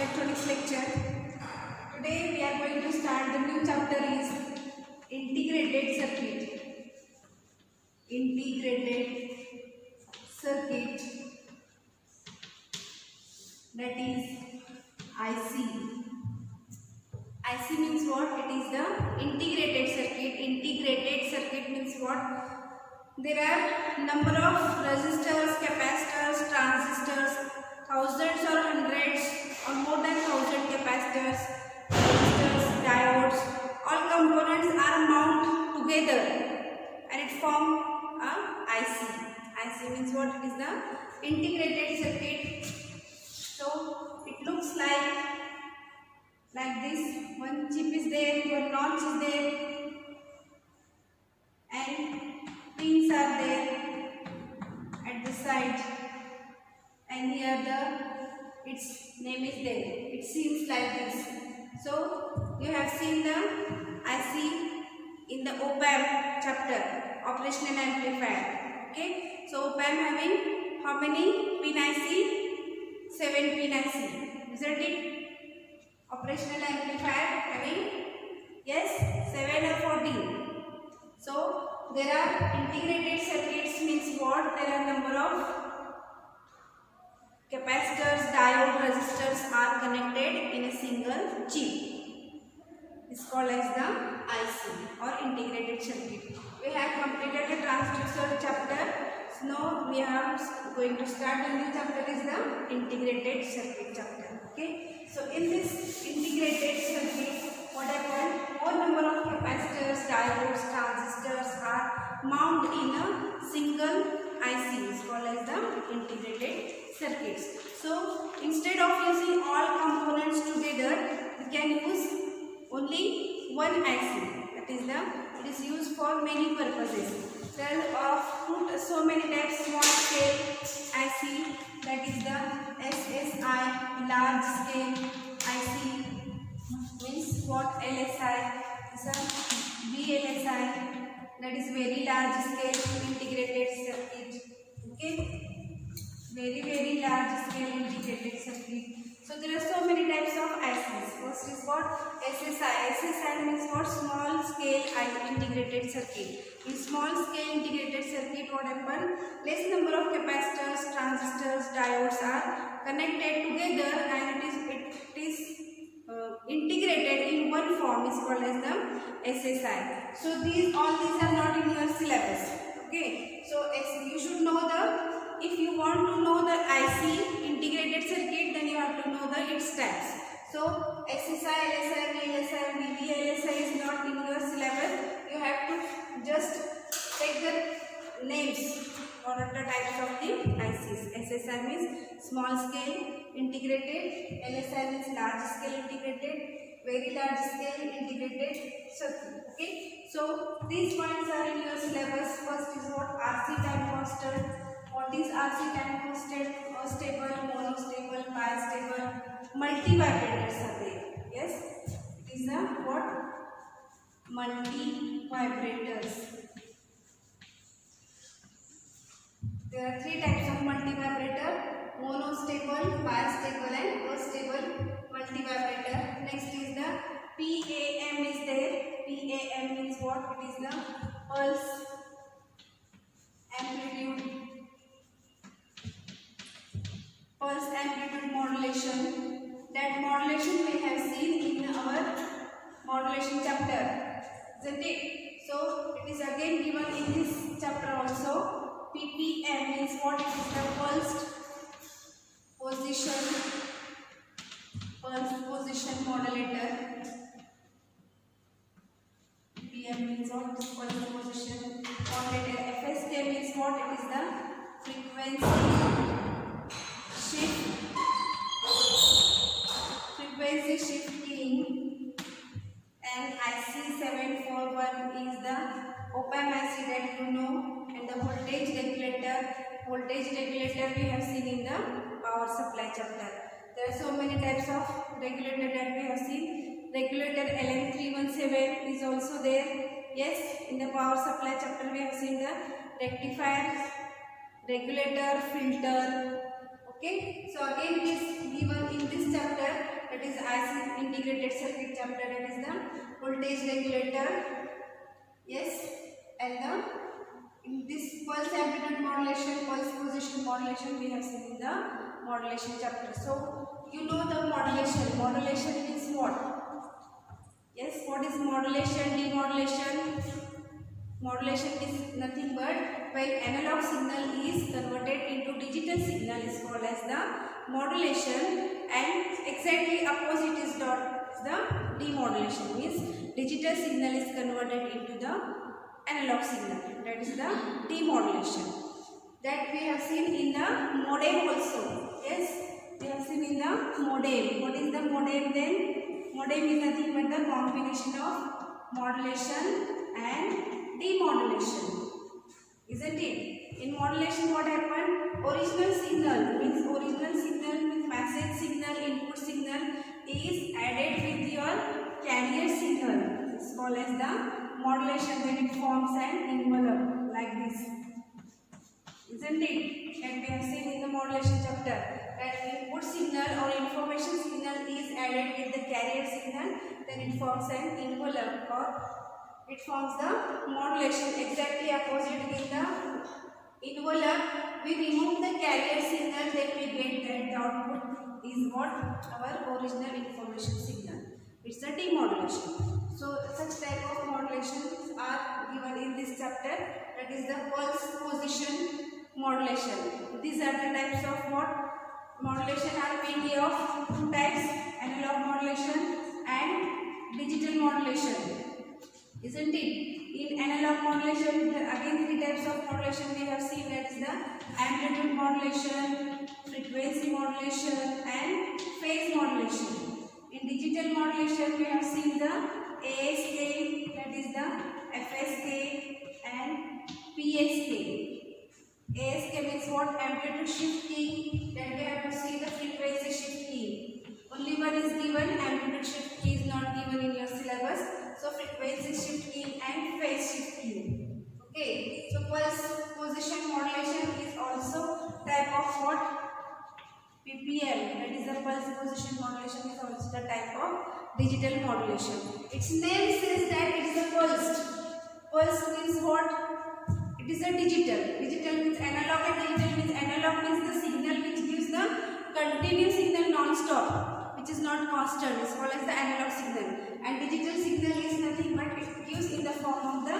electronics lecture. Today we are going to start the new chapter is integrated circuit. Integrated circuit, that is IC. IC means what? It is the integrated circuit. Integrated circuit means what? There are number of resistors, capacitors, transistors, thousands or hundreds or more than 1,000 capacitors, resistors, diodes. All components are mounted together and it form a IC. IC means what? It is the integrated circuit. So it looks like this. One chip is there, one notch is there, and pins are there at the side, and here its name is there. It seems like this. So you have seen the IC in the op-amp chapter, operational amplifier. Okay, so op-amp having how many pin IC? 7 pin IC, isn't it? Operational amplifier having, yes, 7 or 14. So there are integrated circuits means what? There are number of capacitors, diode, resistors are connected in a single chip. It's called as the IC or integrated circuit. We have completed the transistor chapter. So now we are going to start the new chapter is the integrated circuit chapter. Okay. So in this integrated circuit, what happened? More number of capacitors, diodes, transistors are mounted in a single IC. It's called as the integrated circuits. So instead of using all components together, we can use only one IC. That is it is used for many purposes. There are so many types. Small scale IC, that is the SSI. Large scale IC means what? LSI is a VLSI, that is very large scale integrated circuit. Okay, very large scale integrated circuit. So there are so many types of ICs. First is what? SSI. SSI means what? Small scale integrated circuit. In small scale integrated circuit, what happens? Less number of capacitors, transistors, diodes are connected together and it is integrated in one form. Is called as the SSI. So all these are not in your syllabus. Okay. So you should know if you want to know the IC integrated circuit, then you have to know its types. So SSI, LSI, VLSI, VLSI is not in your syllabus. You have to just take the names or the types of the ICs. SSI means small scale integrated, LSI means large scale integrated, very large scale integrated circuit. Okay. So these points are in your syllabus. First is what? RC time constant. What is RC time constant? Stable, monostable, bistable, multi-vibrators are there. Yes, it is the what? Multi-vibrators. There are three types of multi-vibrator: monostable, bistable and astable multi-vibrator. Next is the PAM is there. PAM means what? It is the pulse amplitude modulation. That modulation we have seen in our modulation chapter, isn't it? So it is again given in this chapter also. PPM means what? It is the pulse position modulator. PPM means what? Pulse position modulator. FSK means what? It is the frequency shifting, and IC741 is the op-amp IC that you know, and the voltage regulator. Voltage regulator we have seen in the power supply chapter. There are so many types of regulator that we have seen. Regulator LM317 is also there. Yes, in the power supply chapter we have seen the rectifier, regulator, filter. Okay, so again it is given in this chapter that is IC integrated circuit chapter, that is the voltage regulator. Yes, and the in this pulse amplitude modulation, pulse position modulation we have seen in the modulation chapter. So you know the modulation. Modulation is what? Yes, what is modulation, demodulation? Modulation is nothing but when analog signal is converted into digital signal is called as the modulation, and exactly opposite is the demodulation, means digital signal is converted into the analog signal, that is the demodulation. That we have seen in the modem also. Yes, we have seen in the modem. What is the modem then? Modem is nothing but the combination of modulation and demodulation, isn't it? In modulation what happened? Original signal means message signal, input signal is added with your carrier signal. It's called as the modulation. Then it forms an envelope like this, isn't it? And we have seen in the modulation chapter that input signal or information signal is added with the carrier signal, then it forms an envelope or it forms the modulation. Exactly opposite in the envelope, we remove the carrier signal, then we get that the output is what? Our original information signal. It's the demodulation. So such type of modulations are given in this chapter, that is the pulse position modulation. These are the types of what? Modulation are mainly of two types, analog modulation and digital modulation, isn't it? In analog modulation, again three types of modulation we have seen, that is the amplitude modulation, frequency modulation and phase modulation. In digital modulation we have seen the ASK, that is the FSK and PSK. ASK means what? Amplitude shift key. Then we have to see the frequency shift key. Only one is given, amplitude shift key is not given in your syllabus. So frequency shift key and phase shift key. Okay. So pulse position modulation is also type of what? PPM. That is the pulse position modulation is also the type of digital modulation. Its name says that it is a pulsed. Pulse means what? It is a digital. Digital means analog and digital means analog means the signal which gives the continuous signal non-stop, which is not constant. It's called as the analog signal. And digital signal is nothing but it gives in the form of the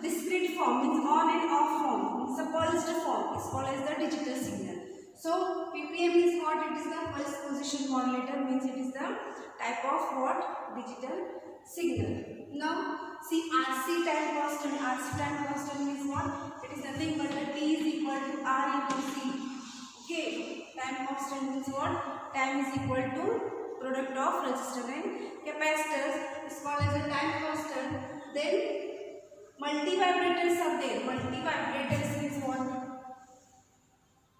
discrete form, means on and off form. It's a pulsed form. It's called as the digital signal. So PPM is what? It is the pulse position modulator, means it is the type of what? Digital signal. Now see RC time constant. RC time constant means what? It is nothing but the T is equal to R into C. Okay. Time constant means what? Time is equal to product of resistor and capacitors. Is called as a time constant. Then multivibrators are there. Multivibrators means what?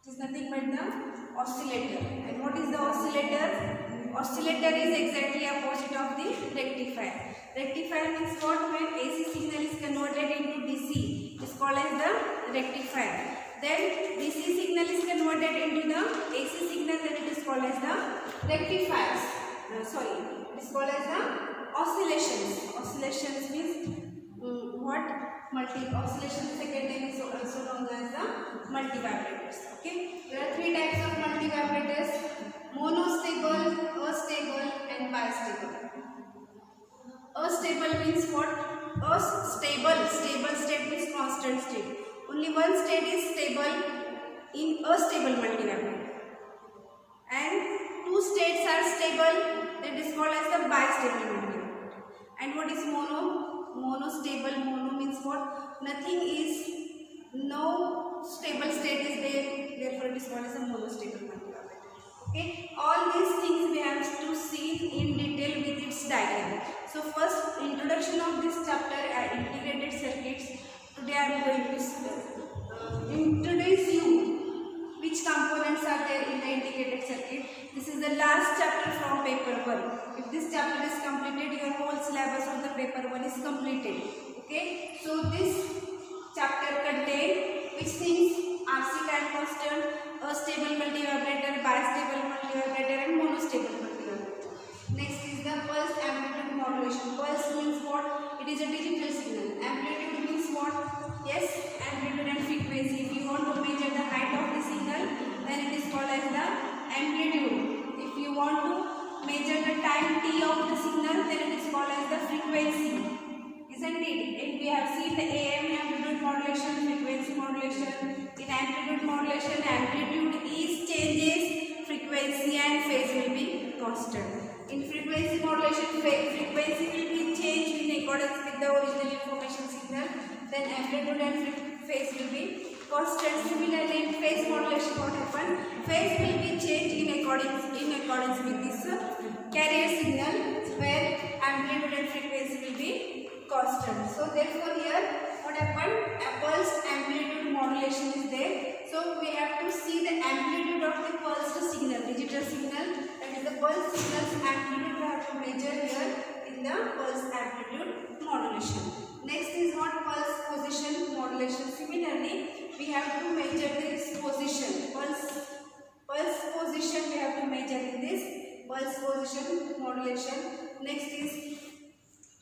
It is nothing but the oscillator. And what is the oscillator? Oscillator is exactly opposite of the rectifier. Rectifier means what? When AC signal is converted into DC, is called as the rectifier. Then DC signal is converted into the AC signal, then it is called as the rectifiers. It is called as the oscillations. Oscillations means what? Oscillation second name is also known as the multivibrators. Okay. There are three types of multivibrators: monostable, astable and bistable. Astable means what? Stable state means constant state. Only one state is stable in astable multivibrator. And two states are stable, that is called as the bistable multivibrator. And what is mono? Monostable. Mono means what? Nothing is, no stable state is there, therefore it is called as a monostable multivibrator. Okay, all these things we have to see in detail with its diagram. So first, introduction of this chapter are integrated circuits. Today I am going to introduce you which components are there in the integrated circuit. This is the last chapter from paper 1. If this chapter is completed, your whole syllabus of the paper 1 is completed. Okay, so this chapter contains which things? RC time constant, astable multivibrator, bistable multivibrator and monostable multivibrator. Next is the pulse amplitude modulation. Pulse means what? It is a digital signal. Amplitude means what? Yes, amplitude and frequency. If you want to measure the height of the signal, then it is called as the amplitude. If you want to measure the time t of the signal, then it is called as the frequency. Isn't it? If we have seen the AM amplitude modulation, frequency modulation. In amplitude modulation, amplitude is changes, frequency and phase will be constant. In frequency modulation, frequency will be changed in accordance with the original information signal. Then amplitude and phase will be constant. Similarly, in phase modulation, what happens? Phase will be changed in accordance with this carrier signal, where amplitude and frequency will be constant. So therefore, here what happened? A pulse amplitude modulation is there. So we have to see the amplitude of the pulse signal, digital signal. That is the pulse signal's amplitude we have to measure here in the pulse amplitude modulation. Next is what? Pulse position modulation. Similarly, we have to measure this position. Pulse position we have to measure in this pulse position modulation. Next is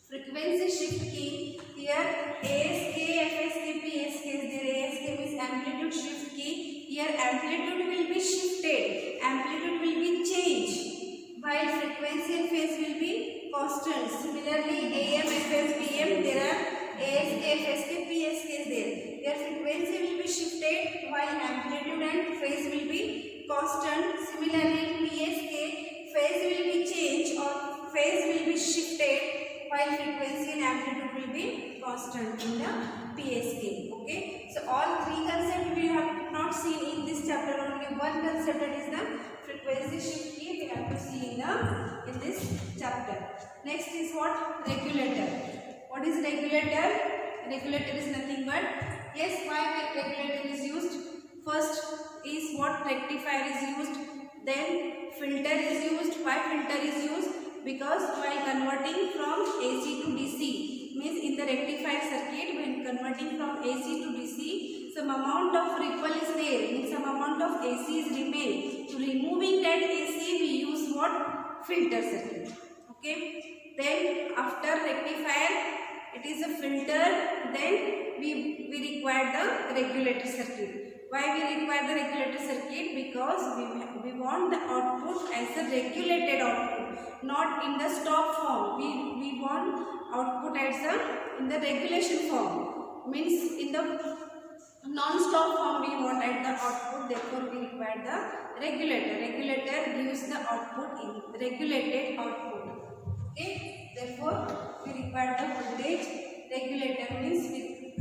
frequency shift key. Here ASK, FSK, PSK is there. ASK means amplitude shift key. Here amplitude will be shifted, amplitude will be changed, while frequency and phase will be constant. Similarly, AM, FM, PM, there are ASK, FSK, PSK is there. Their frequency will be shifted, while amplitude and phase will be constant. Similarly, PSK, phase will be changed or phase will be shifted, while frequency and amplitude will be constant in the PSK. Okay, so all three concepts we have not seen in this chapter. Only one concept, that is the frequency shift key, we have to see in this chapter. Next is what? Regulator. What is regulator? Regulator is nothing but, yes, why regulator is used? First is what? Rectifier is used. Then filter is used. Why filter is used? Because while converting from AC to DC, means in the rectifier circuit, when converting from AC to DC, some amount of ripple is there, means some amount of AC is remain. To removing that AC, we use what? Filter circuit. Okay. Then after rectifier, it is a filter. Then we require the regulator circuit. Why we require the regulator circuit? Because we want the output as a regulated output, not in the stop form. We want output as in the regulation form, means in the non-stop form we want at the output. Therefore, we require the regulator. Regulator gives the output in regulated output. Okay. Therefore, we require the voltage regulator, means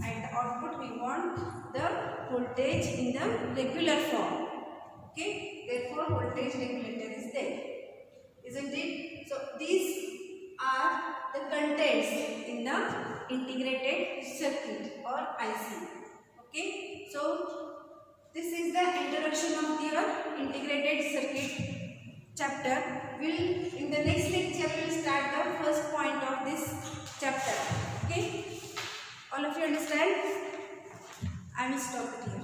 at the output we want the voltage in the regular form. Okay. Therefore, voltage regulator is there, isn't it? So these are the contents in the integrated circuit or IC. Okay. So this is the introduction of the integrated circuit chapter. In the next lecture we will start the first point of this chapter. Okay. All of you understand? I will stop it here.